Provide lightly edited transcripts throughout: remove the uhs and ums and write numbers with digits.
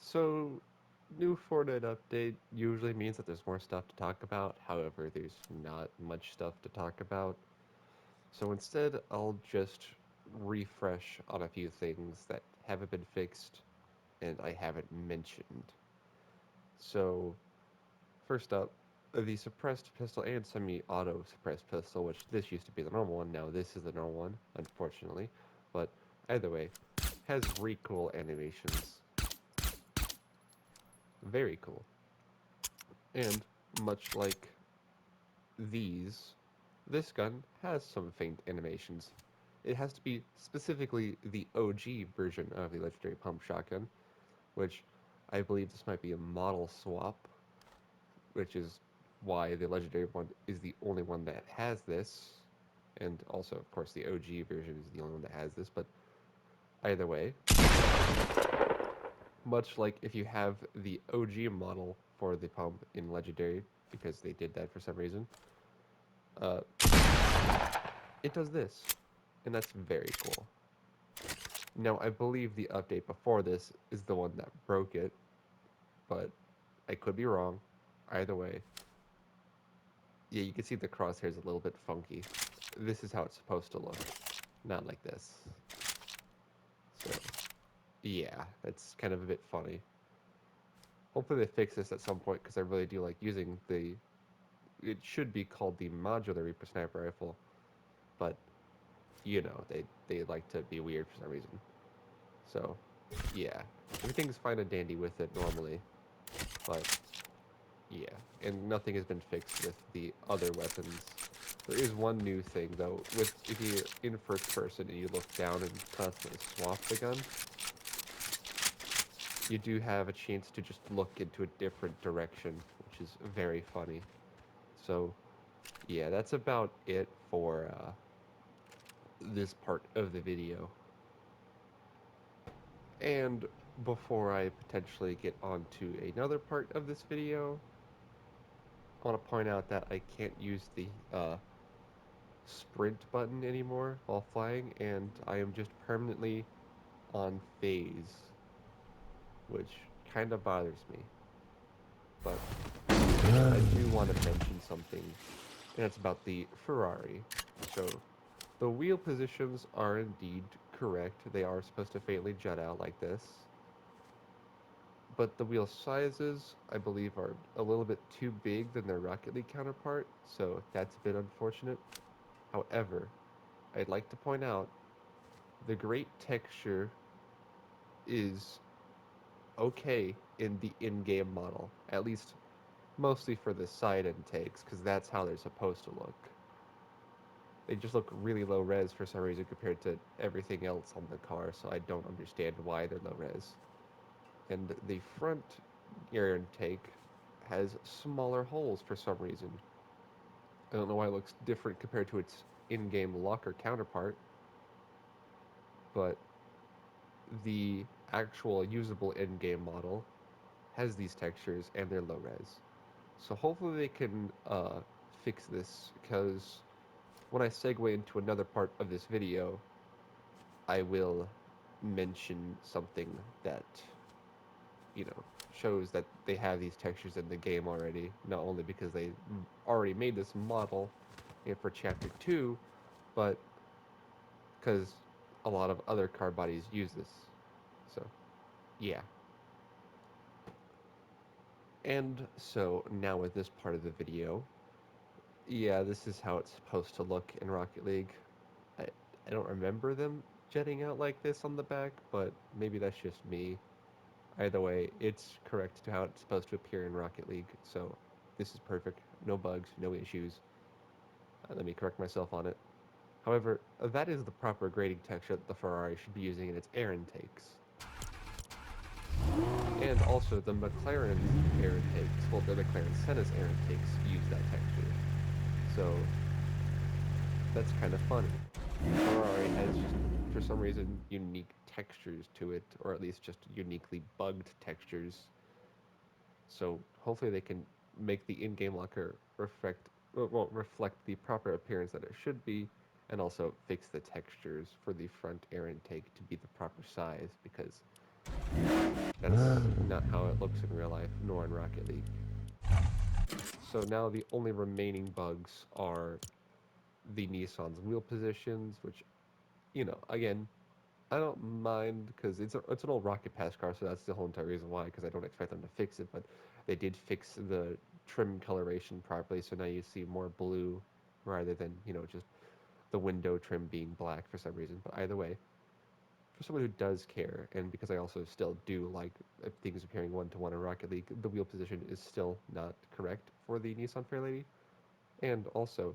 So, new Fortnite update usually means that there's more stuff to talk about. However, there's not much stuff to talk about. So instead, I'll just refresh on a few things that haven't been fixed and I haven't mentioned. So, first up, the suppressed pistol and semi-auto suppressed pistol, which this used to be the normal one, now this is the normal one, unfortunately. But either way, has recoil animations. Very cool. And much like these, this gun has some faint animations. It has to be specifically the OG version of the legendary pump shotgun, which I believe this might be a model swap, which is why the legendary one is the only one that has this, and also, of course, the OG version is the only one that has this, but either way, much like if you have the OG model for the pump in legendary, because they did that for some reason, uh, it does this, and that's very cool. Now, I believe the update before this is the one that broke it, but I could be wrong. Either way, yeah, you can see the crosshairs a little bit funky. This is how it's supposed to look, not like this. So, yeah, that's kind of a bit funny. Hopefully they fix this at some point, because I really do like using the... It should be called the modular Reaper Sniper Rifle, but, you know, they like to be weird for some reason. So, yeah, everything's fine and dandy with it normally, but yeah, and nothing has been fixed with the other weapons. There is one new thing though, with if you're in first person and you look down and constantly swap the gun, you do have a chance to just look into a different direction, which is very funny. So, yeah, that's about it for this part of the video. And before I potentially get on to another part of this video, I want to point out that I can't use the sprint button anymore while flying, and I am just permanently on phase, which kind of bothers me. But I do want to mention something, and it's about the Ferrari. So the wheel positions are indeed correct. They are supposed to faintly jut out like this. But the wheel sizes, I believe, are a little bit too big than their Rocket League counterpart, so that's a bit unfortunate. However, I'd like to point out the great texture is okay in the in-game model, at least mostly for the side intakes, because that's how they're supposed to look. They just look really low res for some reason compared to everything else on the car, so I don't understand why they're low res. And the front air intake has smaller holes for some reason. I don't know why it looks different compared to its in-game locker counterpart, but the actual usable in-game model has these textures and they're low res. So hopefully they can fix this, because when I segue into another part of this video, I will mention something that, you know, shows that they have these textures in the game already, not only because they already made this model for Chapter 2, but because a lot of other car bodies use this. So, yeah. And so, now with this part of the video, yeah, this is how it's supposed to look in Rocket League. I, I don't remember them jetting out like this on the back, but maybe that's just me. Either way, it's correct to how it's supposed to appear in Rocket League, so this is perfect. No bugs, no issues. Let me correct myself on it. However, that is the proper grading texture that the Ferrari should be using in its air intakes. And also, the McLaren air intakes, well, the McLaren Senna's air intakes use that texture. So, that's kind of funny. Ferrari has just, for some reason, unique textures to it, or at least just uniquely bugged textures. So hopefully they can make the in-game locker reflect the proper appearance that it should be, and also fix the textures for the front air intake to be the proper size, because That's not how it looks in real life, nor in Rocket League. So now the only remaining bugs are the Nissan's wheel positions, which, again, I don't mind because it's an old Rocket Pass car, so that's the whole entire reason why. Because I don't expect them to fix it, but they did fix the trim coloration properly, so now you see more blue rather than just the window trim being black for some reason. But either way, for someone who does care, and because I also still do like things appearing one to one in Rocket League, the wheel position is still not correct for the Nissan Fairlady, and also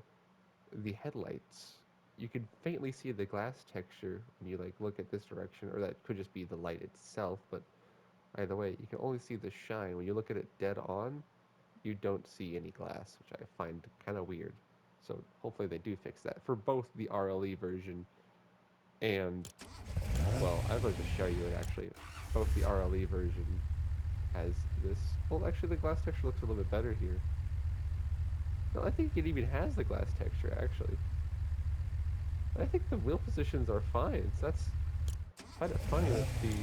the headlights. You can faintly see the glass texture when you look at this direction, or that could just be the light itself. But either way, you can only see the shine. When you look at it dead on, you don't see any glass, which I find kind of weird. So hopefully they do fix that for both the RLE version and, well, I'd like to show you it actually. Both the RLE version has this. Well, actually, the glass texture looks a little bit better here. No, I think it even has the glass texture actually. I think the wheel positions are fine. So that's kind of funny that the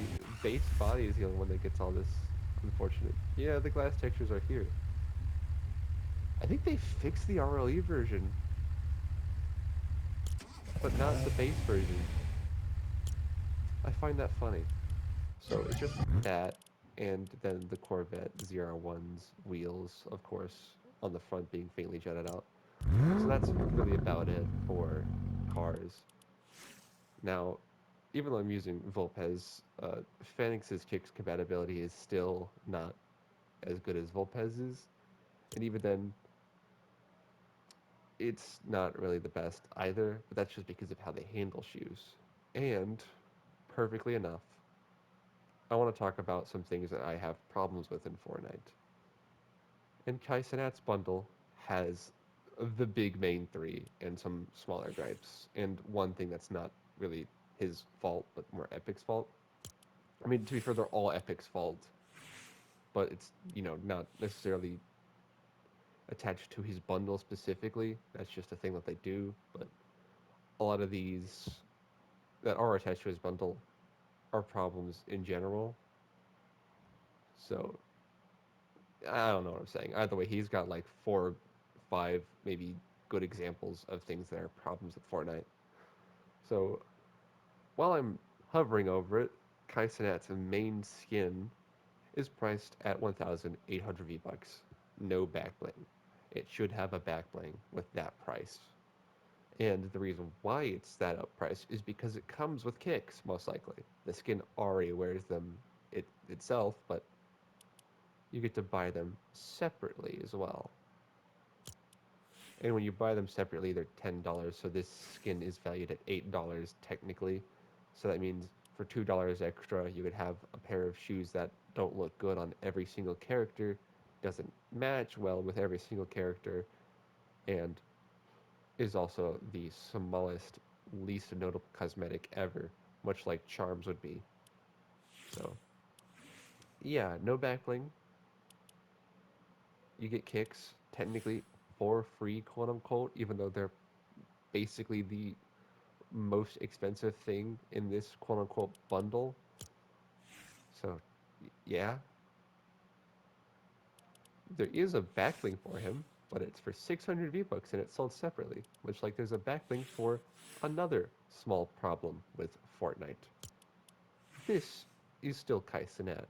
base body is the only one that gets all this unfortunate. Yeah, the glass textures are here. I think they fixed the RLE version, but not the base version. I find that funny. So it's just that, and then the Corvette ZR1's wheels, of course, on the front being faintly jutted out. So that's really about it for cars. Now, even though I'm using Volpez, Phoenix's kicks compatibility is still not as good as Volpez's, and even then, it's not really the best either, but that's just because of how they handle shoes. And, perfectly enough, I want to talk about some things that I have problems with in Fortnite. And Kai Cenat's bundle has the big main three and some smaller gripes, and one thing that's not really his fault, but more Epic's fault. I mean, to be fair, they're all Epic's fault, but it's, not necessarily attached to his bundle specifically. That's just a thing that they do, but a lot of these that are attached to his bundle are problems in general. So I don't know what I'm saying. Either way, he's got like 4, 5, maybe good examples of things that are problems with Fortnite. So while I'm hovering over it, Kai Cenat's main skin is priced at 1,800 V-Bucks. No back bling. It should have a back bling with that price. And the reason why it's that up price is because it comes with kicks, most likely. The skin already wears them itself, but you get to buy them separately as well. And when you buy them separately, they're $10. So this skin is valued at $8 technically. So that means for $2 extra, you would have a pair of shoes that don't look good on every single character, doesn't match well with every single character, and is also the smallest, least notable cosmetic ever, much like charms would be. So yeah, no backbling. You get kicks technically for free, quote unquote, even though they're basically the most expensive thing in this quote unquote bundle. So, yeah, there is a backlink for him, but it's for 600 V-Bucks and it's sold separately, which like there's a backlink for another small problem with Fortnite. This is still Kai Cenat,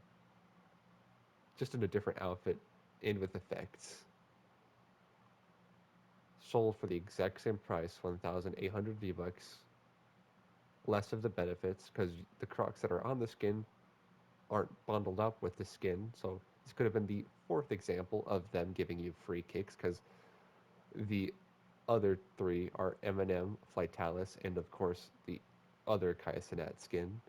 just in a different outfit and with effects. Sold for the exact same price, 1,800 V-Bucks, less of the benefits because the Crocs that are on the skin aren't bundled up with the skin. So this could have been the fourth example of them giving you free kicks because the other three are Eminem, Flytalis, and of course the other Kai Cenat skin.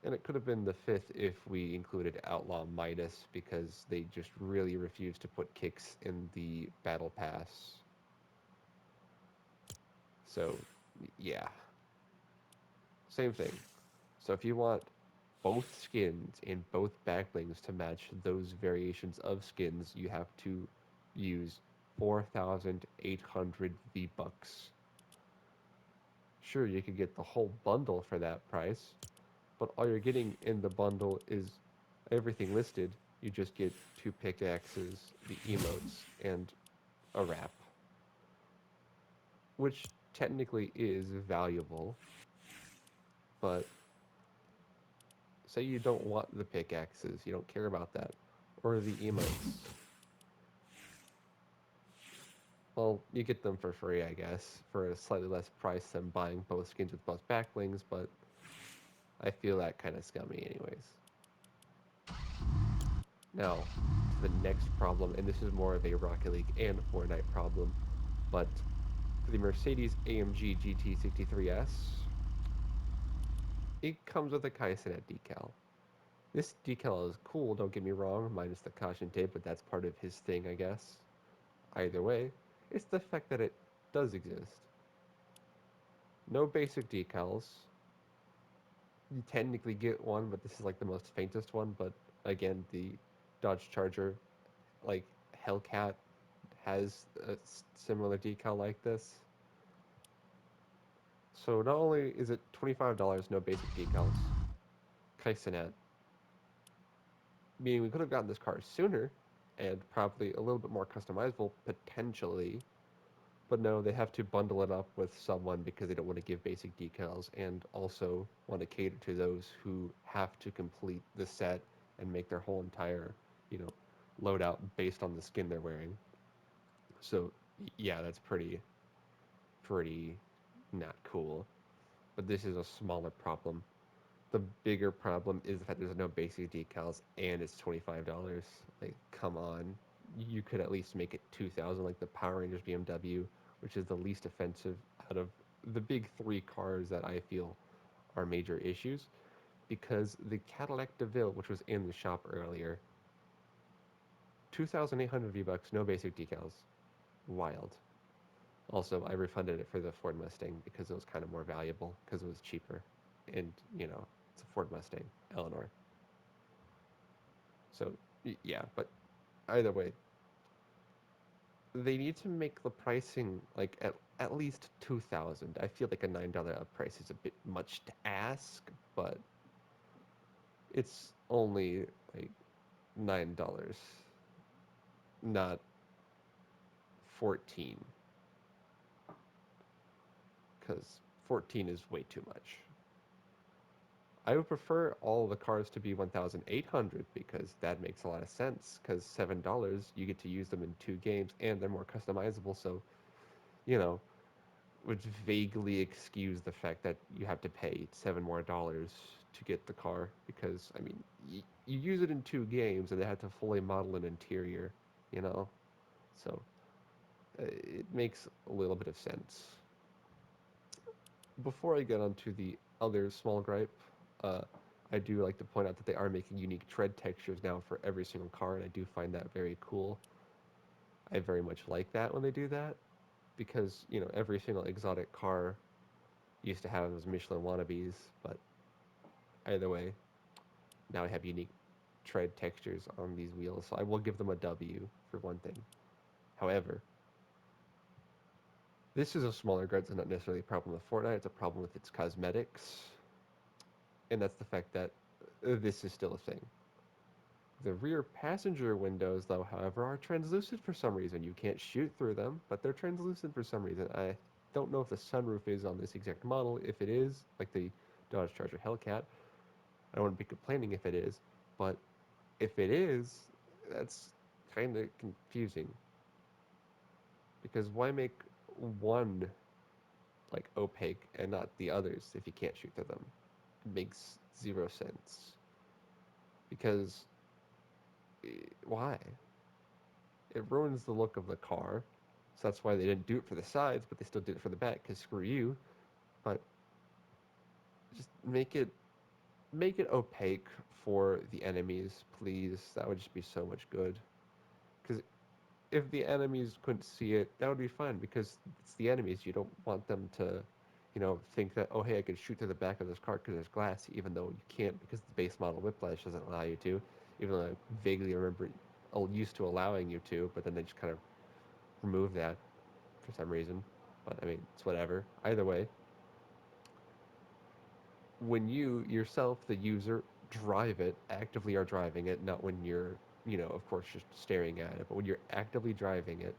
And it could have been the fifth if we included Outlaw Midas because they just really refused to put kicks in the Battle Pass. So, yeah, same thing. So if you want both skins and both backblings to match those variations of skins, you have to use 4,800 V-Bucks. Sure, you could get the whole bundle for that price, but all you're getting in the bundle is everything listed. You just get two pickaxes, the emotes, and a wrap, which technically is valuable, but say you don't want the pickaxes, you don't care about that, or the emotes. Well, you get them for free, I guess, for a slightly less price than buying both skins with both backlings, but I feel that kind of scummy anyways. Now, to the next problem, and this is more of a Rocket League and Fortnite problem, but for the Mercedes AMG GT63S, it comes with a Kaisenet decal. This decal is cool, don't get me wrong, minus the caution tape, but that's part of his thing, I guess. Either way, it's the fact that it does exist. No basic decals. You technically get one, but this is like the most faintest one. But again, the Dodge Charger, like Hellcat, has a similar decal like this. So not only is it $25, no basic decals, Kaisenet, meaning we could have gotten this car sooner and probably a little bit more customizable potentially. But no, they have to bundle it up with someone because they don't want to give basic decals and also want to cater to those who have to complete the set and make their whole entire, you know, loadout based on the skin they're wearing. So yeah, that's pretty not cool. But this is a smaller problem. The bigger problem is the fact there's no basic decals and it's $25. Like, come on. You could at least make it 2000 like the Power Rangers BMW, which is the least offensive out of the big three cars that I feel are major issues because the Cadillac DeVille, which was in the shop earlier, 2,800 V-bucks, no basic decals. Wild. Also, I refunded it for the Ford Mustang because it was kind of more valuable because it was cheaper. And, you know, it's a Ford Mustang, Eleanor. So, yeah, but either way, they need to make the pricing like at least 2,000. I feel like a $9 up price is a bit much to ask, but it's only like $9, not 14, because 14 is way too much. I would prefer all the cars to be 1,800 because that makes a lot of sense. Because $7 you get to use them in two games and they're more customizable. So you know, would vaguely excuse the fact that you have to pay $7 more to get the car because I mean you use it in two games and they have to fully model an interior, you know, so it makes a little bit of sense. Before I get on to the other small gripe, uh, I do like to point out that they are making unique tread textures now for every single car, and I do find that very cool. I very much like that when they do that because you know every single exotic car used to have those Michelin wannabes, but either way, now I have unique tread textures on these wheels, so I will give them a W for one thing. However, this is a smaller gripe. It's not necessarily a problem with Fortnite. It's a problem with its cosmetics, and that's the fact that this is still a thing. The rear passenger windows, though, however, are translucent for some reason. You can't shoot through them, but they're translucent for some reason. I don't know if the sunroof is on this exact model. If it is, like the Dodge Charger Hellcat, I don't want to be complaining if it is, but if it is, that's kind of confusing because why make one like opaque and not the others if you can't shoot through them? It makes zero sense because why? It ruins the look of the car. So that's why they didn't do it for the sides, but they still did it for the back because screw you. But just make it opaque for the enemies, please. That would just be so much good. Because if the enemies couldn't see it, that would be fine because it's the enemies. You don't want them to, you know, think that, oh, hey, I could shoot through the back of this car because there's glass, even though you can't because the base model Whiplash doesn't allow you to, even though I vaguely remember used to allowing you to, but then they just kind of remove that for some reason. But I mean, it's whatever. Either way, when you yourself, the user, drive it, actively are driving it, not when you're, of course, just staring at it, but when you're actively driving it,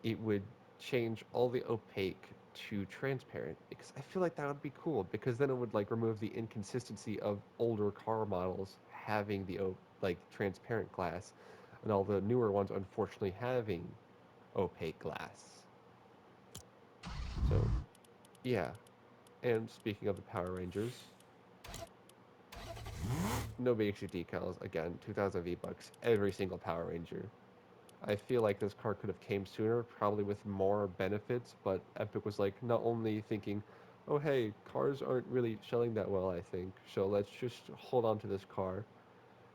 it would change all the opaque to transparent because I feel like that would be cool because then it would like remove the inconsistency of older car models having the like transparent glass and all the newer ones unfortunately having opaque glass. So, yeah. And speaking of the Power Rangers, no basic decals again, 2000 V-bucks every single Power Ranger. I feel like this car could have came sooner, probably with more benefits, but Epic was like not only thinking, oh hey, cars aren't really selling that well, I think, so let's just hold on to this car,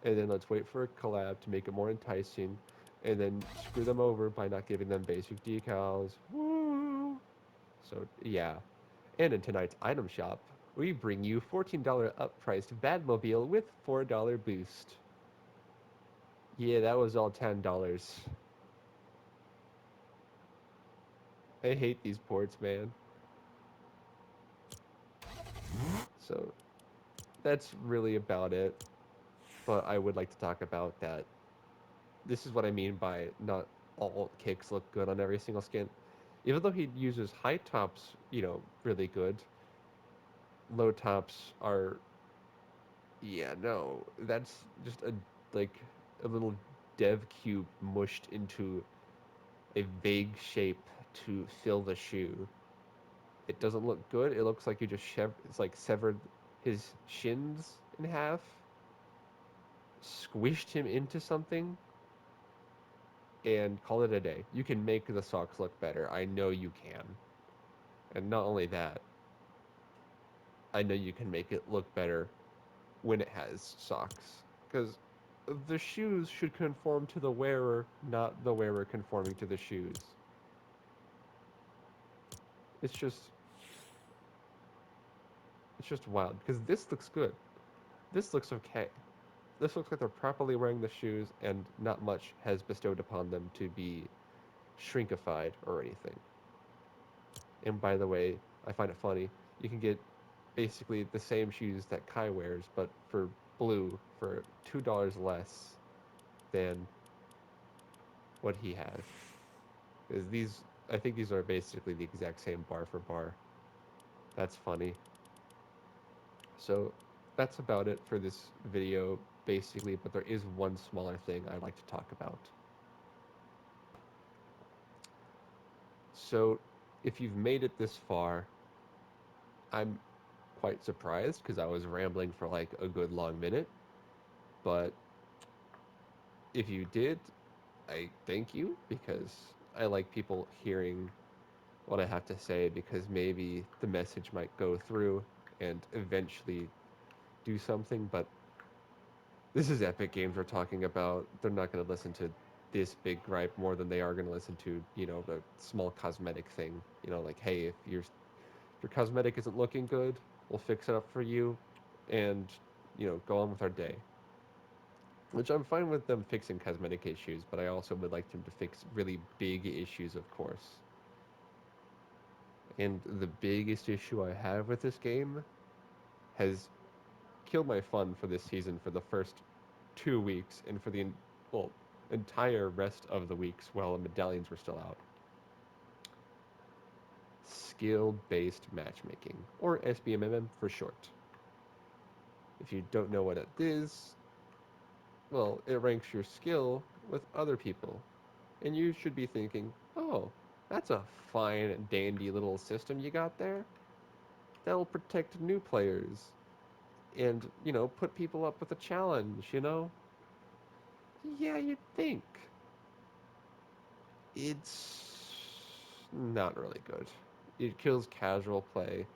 and then let's wait for a collab to make it more enticing, and then screw them over by not giving them basic decals. Woo! So yeah. And in tonight's item shop, we bring you $14 uppriced Batmobile with $4 boost. Yeah, that was all $10. I hate these ports, man. So that's really about it. But I would like to talk about that. This is what I mean by not all kicks look good on every single skin. Even though he uses high tops, really good, low tops are, yeah, no, that's just like a little dev cube mushed into a vague shape to fill the shoe. It doesn't look good. It looks like you just it's like severed his shins in half, squished him into something, and call it a day. You can make the socks look better. I know you can. And not only that, I know you can make it look better when it has socks. Because the shoes should conform to the wearer, not the wearer conforming to the shoes. It's just it's just wild because this looks good. This looks okay. This looks like they're properly wearing the shoes and not much has bestowed upon them to be shrinkified or anything. And by the way, I find it funny. You can get basically the same shoes that Kai wears, but for blue for $2 less than what he has. Is these? I think these are basically the exact same bar for bar. That's funny. So that's about it for this video, basically. But there is one smaller thing I'd like to talk about. So if you've made it this far, I'm quite surprised because I was rambling for like a good long minute. But if you did, I thank you because I like people hearing what I have to say because maybe the message might go through and eventually do something. But this is Epic Games we're talking about. They're not going to listen to this big gripe more than they are going to listen to, the small cosmetic thing. Like, hey, if your cosmetic isn't looking good, we'll fix it up for you and, go on with our day. Which I'm fine with them fixing cosmetic issues, but I also would like them to fix really big issues, of course. And the biggest issue I have with this game has killed my fun for this season for the first 2 weeks and for the well entire rest of the weeks while the medallions were still out. Skill-based matchmaking, or SBMM for short. If you don't know what it is, well, it ranks your skill with other people. And you should be thinking, oh, that's a fine and dandy little system you got there. That'll protect new players and, put people up with a challenge. Yeah, you'd think. It's not really good. It kills casual play,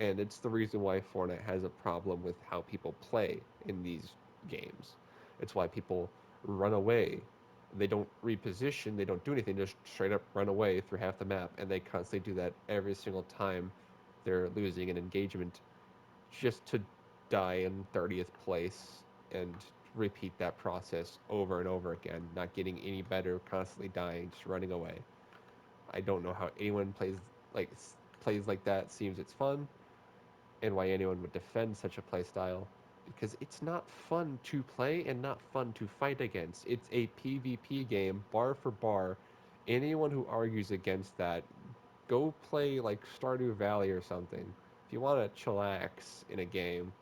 and it's the reason why Fortnite has a problem with how people play in these games. It's why people run away. They don't reposition, they don't do anything, just straight up run away through half the map, and they constantly do that every single time they're losing an engagement just to die in 30th place and repeat that process over and over again, not getting any better, constantly dying, just running away. I don't know how anyone plays like like that. Seems it's fun. and why anyone would defend such a playstyle. Because it's not fun to play and not fun to fight against. It's a PvP game, bar for bar. Anyone who argues against that, go play like Stardew Valley or something. If you want to chillax in a game,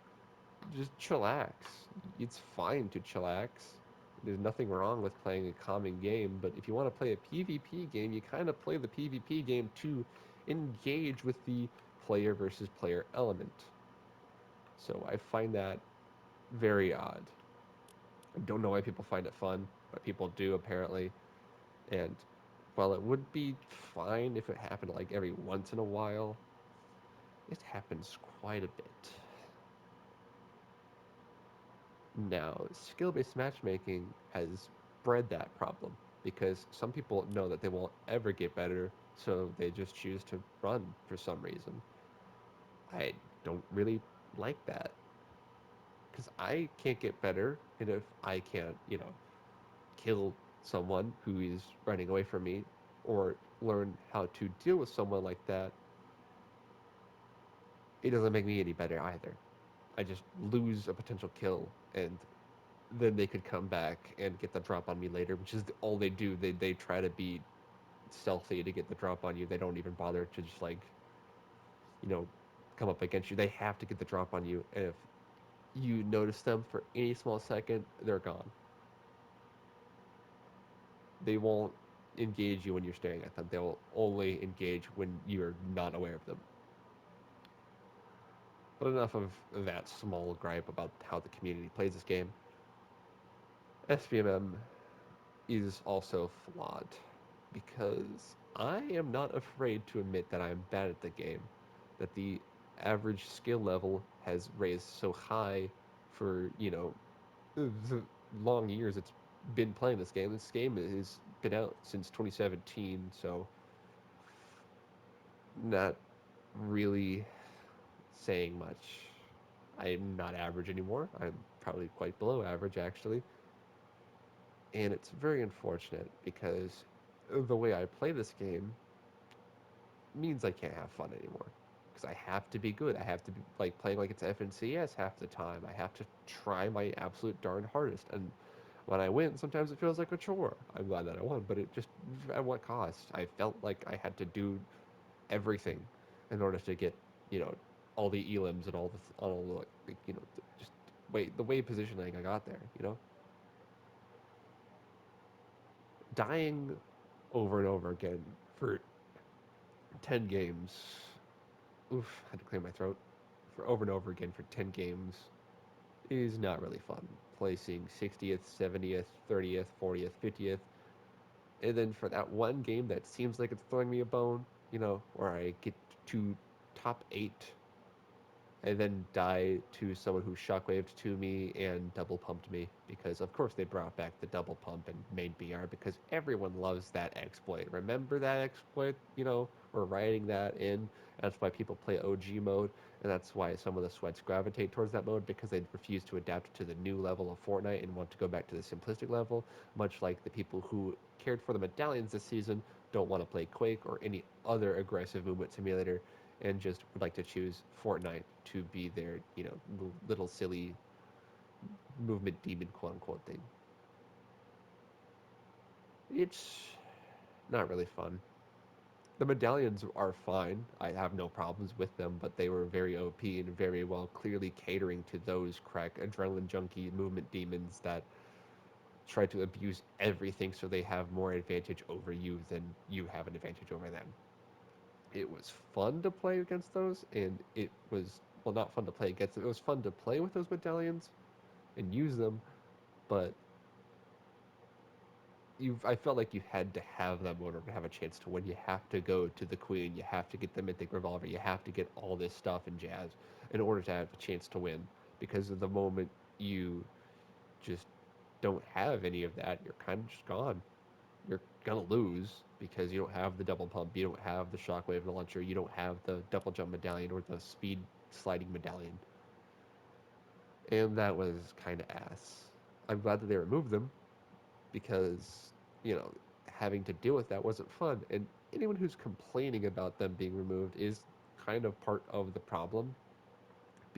just chillax. It's fine to chillax. There's nothing wrong with playing a calming game, but if you want to play a PvP game, you kind of play the PvP game to engage with the player versus player element. So I find that very odd. I don't know why people find it fun, but people do apparently. And while it would be fine if it happened like every once in a while, it happens quite a bit. Now, skill-based matchmaking has bred that problem because some people know that they won't ever get better, so they just choose to run for some reason. I don't really like that because I can't get better, and if I can't, kill someone who is running away from me or learn how to deal with someone like that, it doesn't make me any better either. I just lose a potential kill, and then they could come back and get the drop on me later, which is all they do. They try to be stealthy to get the drop on you. They don't even bother to just like, you know, come up against you. They have to get the drop on you, and if you notice them for any small second, they're gone. They won't engage you when you're staring at them. They'll only engage when you're not aware of them. But enough of that small gripe about how the community plays this game. SVMM is also flawed because I am not afraid to admit that I'm bad at the game, that the average skill level has raised so high for, the long years it's been playing this game. This game has been out since 2017, so not really saying much. I'm not average anymore. I'm probably quite below average, actually. And it's very unfortunate because the way I play this game means I can't have fun anymore. Because I have to be good. I have to be like playing like it's FNCS half the time. I have to try my absolute darn hardest. And when I win, sometimes it feels like a chore. I'm glad that I won, but it just at what cost? I felt like I had to do everything in order to get, you know, all the elims and all the like, just wait the way positioning I got there. Dying over and over again for 10 games. Oof, had to clear my throat. For over and over again for 10 games is not really fun. Placing 60th, 70th, 30th, 40th, 50th, and then for that one game that seems like it's throwing me a bone, where I get to top 8 and then die to someone who shockwaved to me and double pumped me because of course they brought back the double pump and made BR because everyone loves that exploit. Remember that exploit? We're writing that in. That's why people play OG mode, and that's why some of the sweats gravitate towards that mode because they refuse to adapt to the new level of Fortnite and want to go back to the simplistic level, much like the people who cared for the medallions this season don't want to play Quake or any other aggressive movement simulator and just would like to choose Fortnite to be their, little silly movement demon quote unquote thing. It's not really fun. The medallions are fine. I have no problems with them, but they were very OP and very well clearly catering to those crack adrenaline junkie movement demons that try to abuse everything so they have more advantage over you than you have an advantage over them. It was fun to play against those, and it was, well, not fun to play against them. It was fun to play with those medallions and use them, but I felt like you had to have them in order to have a chance to win. You have to go to the queen. You have to get the mythic revolver. You have to get all this stuff and jazz in order to have a chance to win. Because of the moment you just don't have any of that, you're kind of just gone. You're gonna lose because you don't have the double pump, you don't have the shockwave launcher, you don't have the double jump medallion or the speed sliding medallion. And that was kind of ass. I'm glad that they removed them because, you know, having to deal with that wasn't fun. And anyone who's complaining about them being removed is kind of part of the problem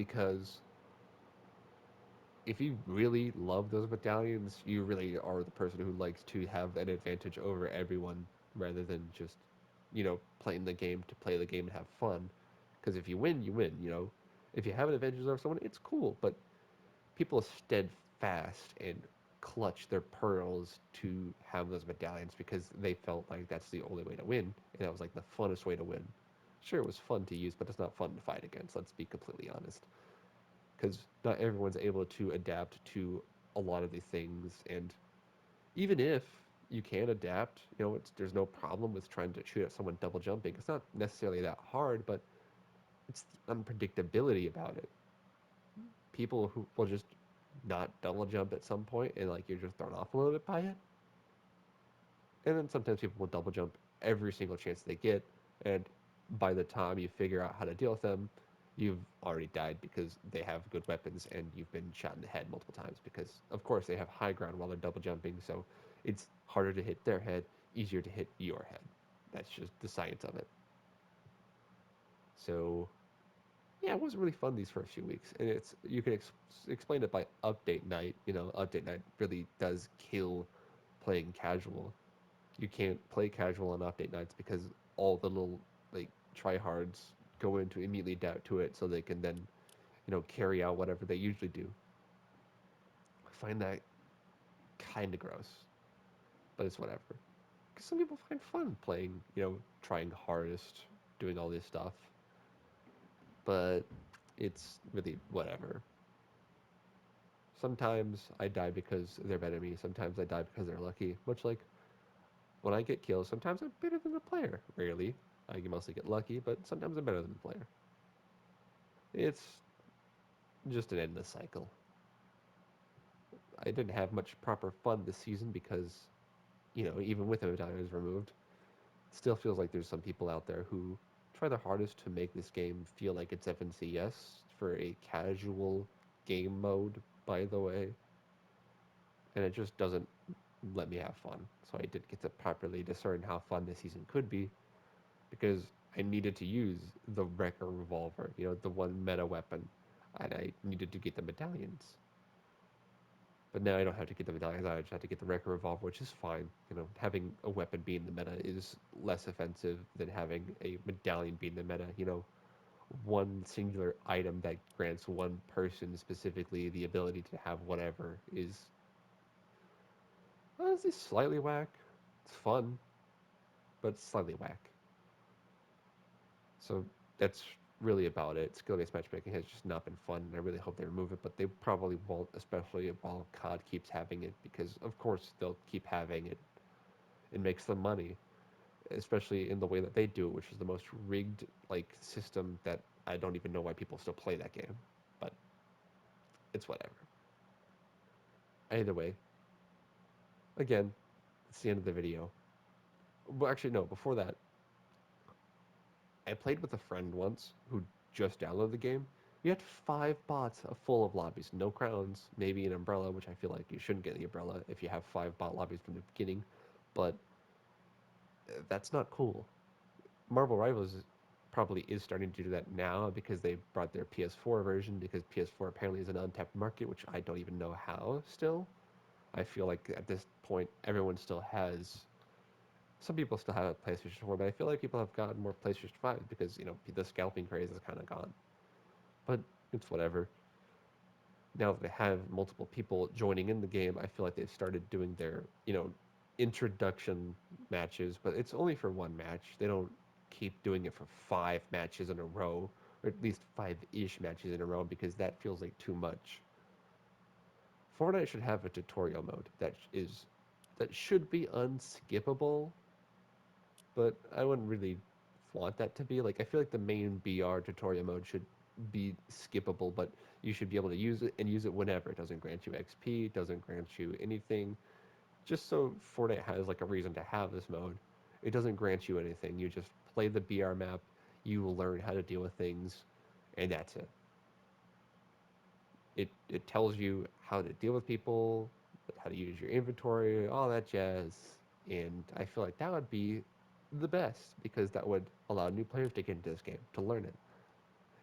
because if you really love those medallions, you really are the person who likes to have an advantage over everyone rather than just, playing the game to play the game and have fun. Because if you win, you win, If you have an advantage over someone, it's cool, but people steadfast and clutch their pearls to have those medallions because they felt like that's the only way to win, and that was like the funnest way to win. Sure, it was fun to use, but it's not fun to fight against. Let's be completely honest, because not everyone's able to adapt to a lot of these things, and even if you can adapt, there's no problem with trying to shoot at someone double jumping. It's not necessarily that hard, but it's the unpredictability about it. People who will just not double jump at some point and like you're just thrown off a little bit by it. And then sometimes people will double jump every single chance they get, and by the time you figure out how to deal with them, you've already died because they have good weapons and you've been shot in the head multiple times because of course they have high ground while they're double jumping, so it's harder to hit their head, easier to hit your head. That's just the science of it. So yeah, it was really fun these first few weeks, and it's you can explain it by update night. Update night really does kill playing casual. You can't play casual on update nights because all the little like tryhards go into immediately adapt to it, so they can then carry out whatever they usually do. I find that kind of gross, but it's whatever. Because some people find fun playing, trying hardest, doing all this stuff, but it's really whatever. Sometimes I die because they're better than me. Sometimes I die because they're lucky. Much like when I get kills, sometimes I'm better than the player. Rarely. I can mostly get lucky, but sometimes I'm better than the player. It's just an endless cycle. I didn't have much proper fun this season because, even with the medallions removed, it still feels like there's some people out there who try their hardest to make this game feel like it's FNCS for a casual game mode, by the way. And it just doesn't let me have fun. So I did get to properly discern how fun this season could be because I needed to use the Wrecker revolver, the one meta weapon, and I needed to get the medallions. But now I don't have to get the medallions, I just have to get the Wrecker revolver, which is fine. Having a weapon be in the meta is less offensive than having a medallion be in the meta. One singular item that grants one person specifically the ability to have whatever is honestly slightly whack. It's fun, but it's slightly whack. So that's really about it. Skill-based matchmaking has just not been fun, and I really hope they remove it, but they probably won't, especially while COD keeps having it, because of course they'll keep having it. It makes them money, especially in the way that they do it, which is the most rigged like system that I don't even know why people still play that game. But it's whatever. Either way, again, it's the end of the video. Well, actually, no. Before that, I played with a friend once who just downloaded the game. We had 5 bots full of lobbies, no crowns, maybe an umbrella, which I feel like you shouldn't get the umbrella if you have 5 bot lobbies from the beginning, but that's not cool. Marvel Rivals probably is starting to do that now because they brought their PS4 version because PS4 apparently is an untapped market, which I don't even know how still. I feel like at this point everyone still has some people still have a PlayStation 4, but I feel like people have gotten more PlayStation 5 because, the scalping craze is kind of gone. But it's whatever. Now that they have multiple people joining in the game, I feel like they've started doing their, introduction matches, but it's only for one match. They don't keep doing it for 5 matches in a row, or at least 5-ish matches in a row, because that feels like too much. Fortnite should have a tutorial mode that should be unskippable, but I wouldn't really want that to be. Like, I feel like the main BR tutorial mode should be skippable, but you should be able to use it and use it whenever. It doesn't grant you XP, it doesn't grant you anything. Just so Fortnite has like a reason to have this mode. It doesn't grant you anything. You just play the BR map, you will learn how to deal with things, and that's it. It tells you how to deal with people, how to use your inventory, all that jazz. And I feel like that would be the best because that would allow new players to get into this game to learn it.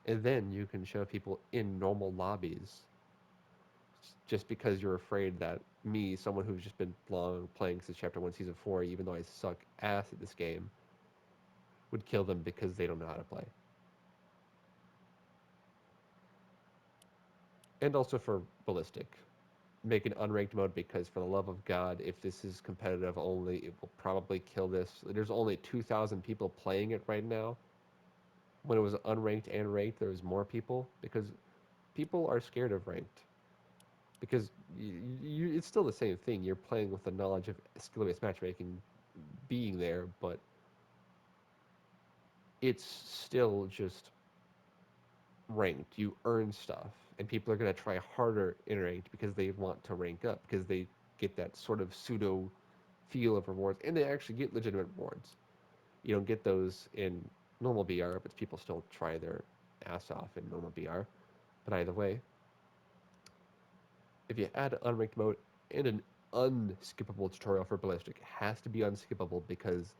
And then you can show people in normal lobbies just because you're afraid that me, someone who's just been long playing since chapter 1, season 4, even though I suck ass at this game, would kill them because they don't know how to play. And also for ballistic. Make an unranked mode because, for the love of God, if this is competitive only, it will probably kill this. There's only 2,000 people playing it right now. When it was unranked and ranked, there was more people because people are scared of ranked. Because it's still the same thing. You're playing with the knowledge of skill-based matchmaking being there, but it's still just ranked. You earn stuff, and people are going to try harder in ranked because they want to rank up, because they get that sort of pseudo feel of rewards, and they actually get legitimate rewards. You don't get those in normal BR, but people still try their ass off in normal BR. But either way, if you add unranked mode and an unskippable tutorial for ballistic, it has to be unskippable because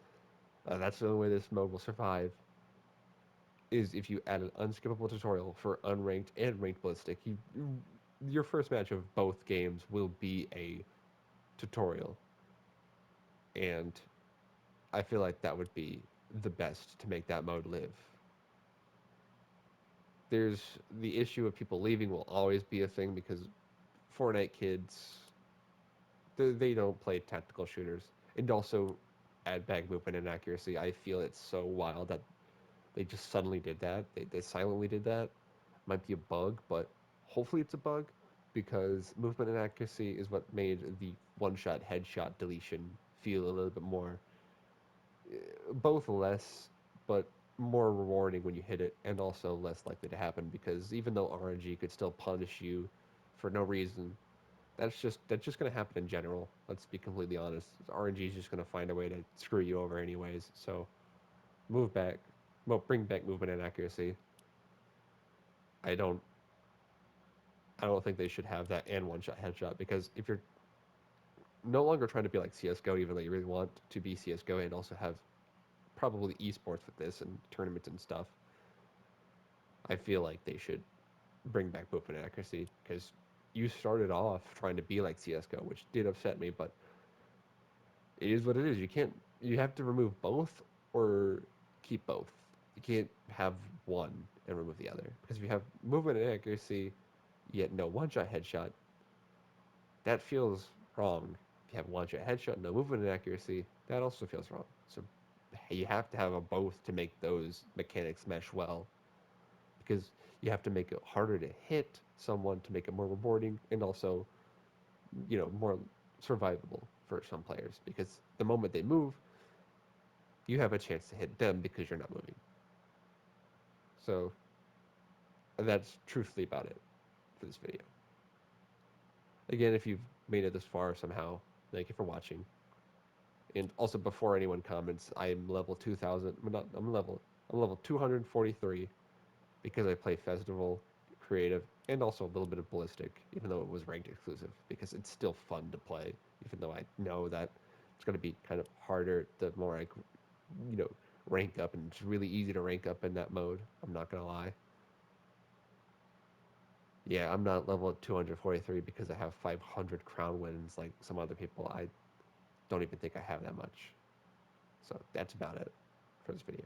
that's the only way this mode will survive. Is if you add an unskippable tutorial for unranked and ranked ballistic, your first match of both games will be a tutorial, and I feel like that would be the best to make that mode live. There's the issue of people leaving will always be a thing because Fortnite kids they don't play tactical shooters, and also add bag movement and accuracy. I feel it's so wild that they just suddenly did that. They silently did that. Might be a bug, but hopefully it's a bug because movement and accuracy is what made the one-shot headshot deletion feel a little bit more, both less, but more rewarding when you hit it, and also less likely to happen because even though RNG could still punish you for no reason, that's just going to happen in general. Let's be completely honest. RNG is just going to find a way to screw you over anyways. So move back, well, bring back movement and accuracy. I don't I don't think they should have that and one shot headshot because if you're no longer trying to be like CS:GO, even though you really want to be CS:GO and also have probably esports with this and tournaments and stuff, I feel like they should bring back movement and accuracy because you started off trying to be like CS:GO, which did upset me, but it is what it is. You have to remove both or keep both. You can't have one and remove the other because if you have movement and accuracy yet no one shot headshot, that feels wrong. If you have one shot headshot, no movement and accuracy, that also feels wrong. So you have to have a both to make those mechanics mesh well because you have to make it harder to hit someone to make it more rewarding and also, more survivable for some players because the moment they move, you have a chance to hit them because you're not moving. So that's truthfully about it for this video. Again, if you've made it this far somehow, thank you for watching. And also, before anyone comments, I'm level 2,000. I'm level 243 because I play Festival, Creative, and also a little bit of Ballistic, even though it was ranked exclusive, because it's still fun to play, even though I know that it's going to be kind of harder the more I, you know, rank up, and it's really easy to rank up in that mode. I'm not going to lie. Yeah, I'm not level 243 because I have 500 crown wins like some other people. I don't even think I have that much. So that's about it for this video.